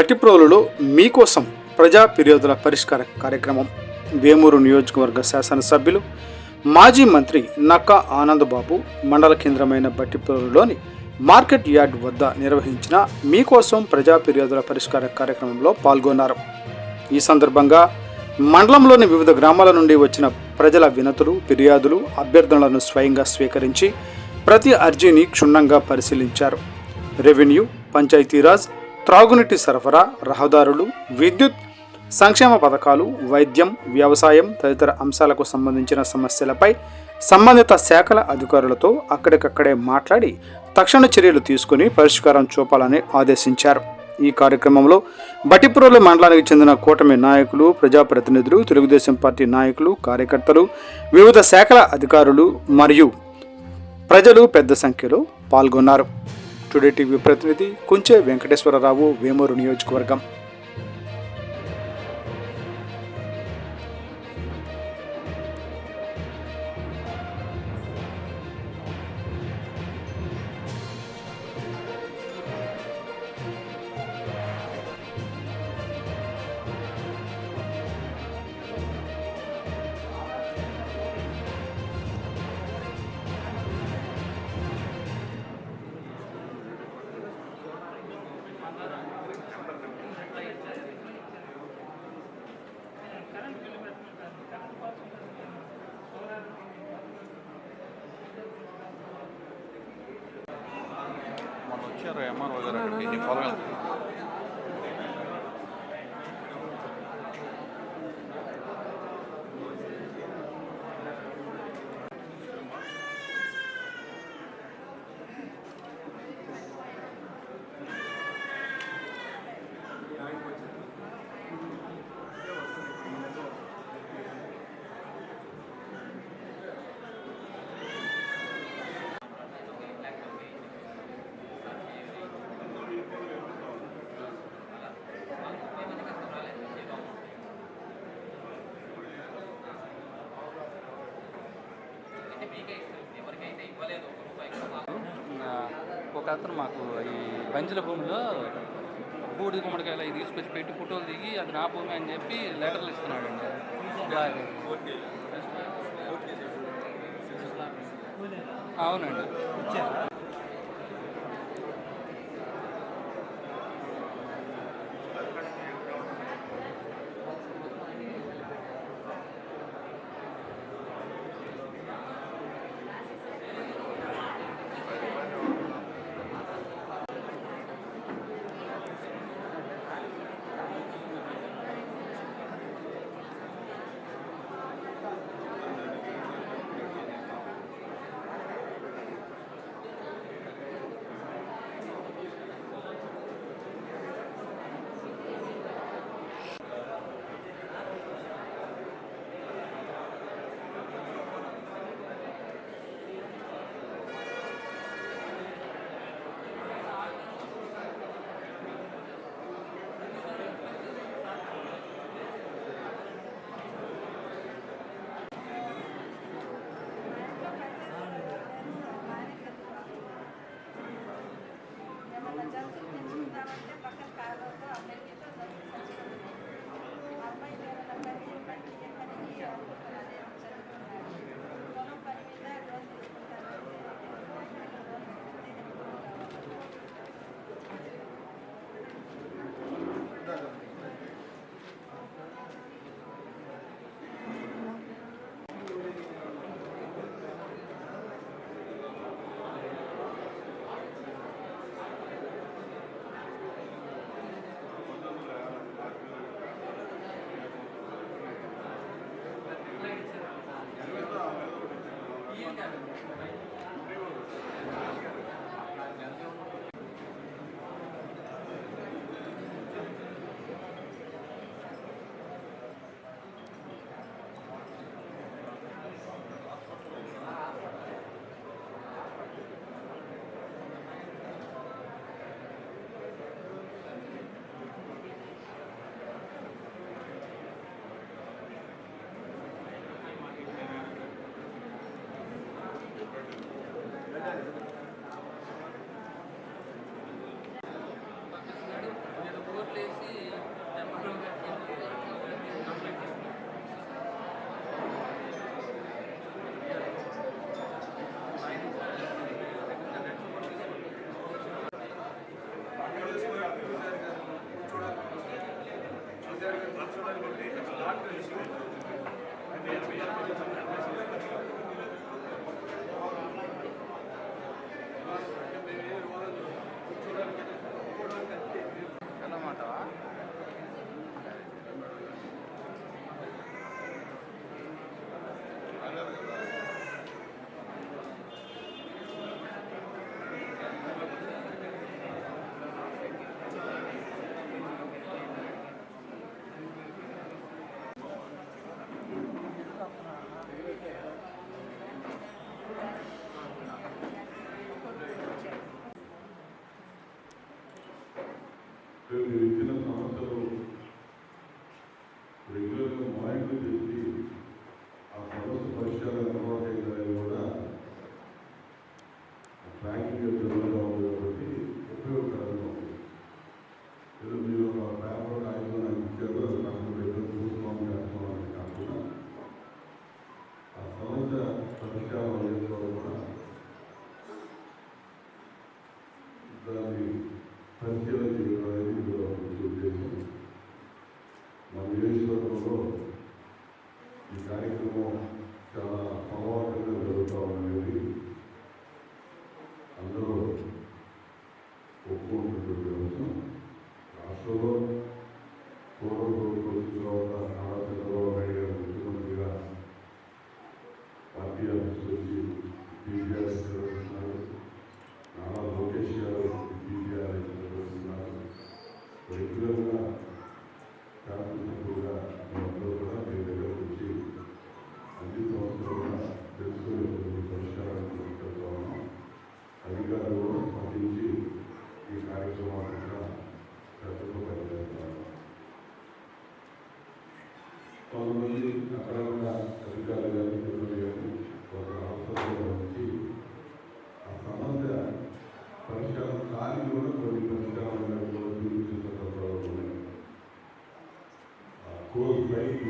బట్టిప్రోలులో మీకోసం ప్రజా ఫిర్యాదుల పరిష్కార కార్యక్రమం వేమూరు నియోజకవర్గ శాసనసభ్యులు మాజీ మంత్రి నక్కా ఆనందబాబు మండల కేంద్రమైన బట్టిప్రోలులోని మార్కెట్ యార్డ్ వద్ద నిర్వహించిన మీకోసం ప్రజా ఫిర్యాదుల పరిష్కార కార్యక్రమంలో పాల్గొన్నారు. ఈ సందర్భంగా మండలంలోని వివిధ గ్రామాల నుండి వచ్చిన ప్రజల వినతులు, ఫిర్యాదులు, అభ్యర్థనలను స్వయంగా స్వీకరించి ప్రతి అర్జీని క్షుణ్ణంగా పరిశీలించారు. రెవెన్యూ, పంచాయతీరాజ్, త్రాగునీటి సరఫరా, రహదారులు, విద్యుత్, సంక్షేమ పథకాలు, వైద్యం, వ్యవసాయం తదితర అంశాలకు సంబంధించిన సమస్యలపై సంబంధిత శాఖల అధికారులతో అక్కడికక్కడే మాట్లాడి తక్షణ చర్యలు తీసుకుని పరిష్కారం చూపాలని ఆదేశించారు. ఈ కార్యక్రమంలో బట్టిప్రోలు మండలానికి చెందిన కూటమి నాయకులు, ప్రజాప్రతినిధులు, తెలుగుదేశం పార్టీ నాయకులు, కార్యకర్తలు, వివిధ శాఖల అధికారులు మరియు ప్రజలు పెద్ద సంఖ్యలో పాల్గొన్నారు. టుడే టీవీ ప్రతినిధి కుంచే వెంకటేశ్వరరావు, వేమూరు నియోజకవర్గం. ఎంఆర్ఓ గారు అక్కడికి పొలం ఒక అతను మాకు ఈ బంజల భూమిలో బూడిద గుమ్మడికాయలు అవి తీసుకొచ్చి పెట్టి ఫోటోలు దిగి అది నా భూమి అని చెప్పి లెటర్లు ఇస్తున్నాడండి. అవునండి. వెళ్ళమంటావా? మీరు ఇచ్చిన సమస్యలు రెగ్యులర్గా మానిటర్ చేసి ఆ సమస్య పరిష్కారం తర్వాత అయిందని కూడా ట్రాకింగ్ జరుగుతూ ఉంది కాబట్టి ఉపయోగకరంగా ఉంది. ఏదో మీరు ఒక పేపర్ కాగితం నాకు ఇచ్చారు, అది నాకు ఏదో చూస్తున్నాం చేస్తున్నాం అని కాకుండా ఆ సమస్య పరిష్కారం అయ్యేంత వరకు కూడా దాన్ని పరిశీలన చేయడం అనేది ఇందులో ముఖ్య ఉద్దేశం. మా నియోజకవర్గంలో ఈ కార్యక్రమం చాలా సమవాకంగా జరుగుతూ ఉండేది. అందరూ ఒప్పుకుంటున్నటువంటి అంశం. రాష్ట్రంలో పూర్వ ప్రభుత్వంలో ఉన్న నారా చంద్రబాబు నాయుడు గారు ముఖ్యమంత్రిగా పార్టీ ఆఫీస్ వచ్చి పీజీఆర్ నిర్వహిస్తున్నారు. నారా లోకేష్ గారు పీజీఆర్ నిర్వహిస్తున్నారు. రెగ్యులర్గా శాసనసభ్యులుగా మేమందరూ కూడా మీ దగ్గర వచ్చి అన్ని సంవత్సరాలుగా తెలుసుకునే పరిష్కారాన్ని తీసుకెళ్తా ఉన్నాం. అధికారులు కూడా స్పందించి ఈ కార్యక్రమాన్ని కూడా శ్రద్ధతో పనిచేస్తున్నారు. కొంతమంది అక్కడక్కడ అధికారులు కానీ సిబ్బంది కానీ ఒక అవసరంలో వచ్చి ఆ సమస్య పరిష్కారం కాని కూడా కొన్ని పరిష్కారాలు కూడా చూపించిన సందర్భాలు ఉన్నాయి. కోర్టు బయటకు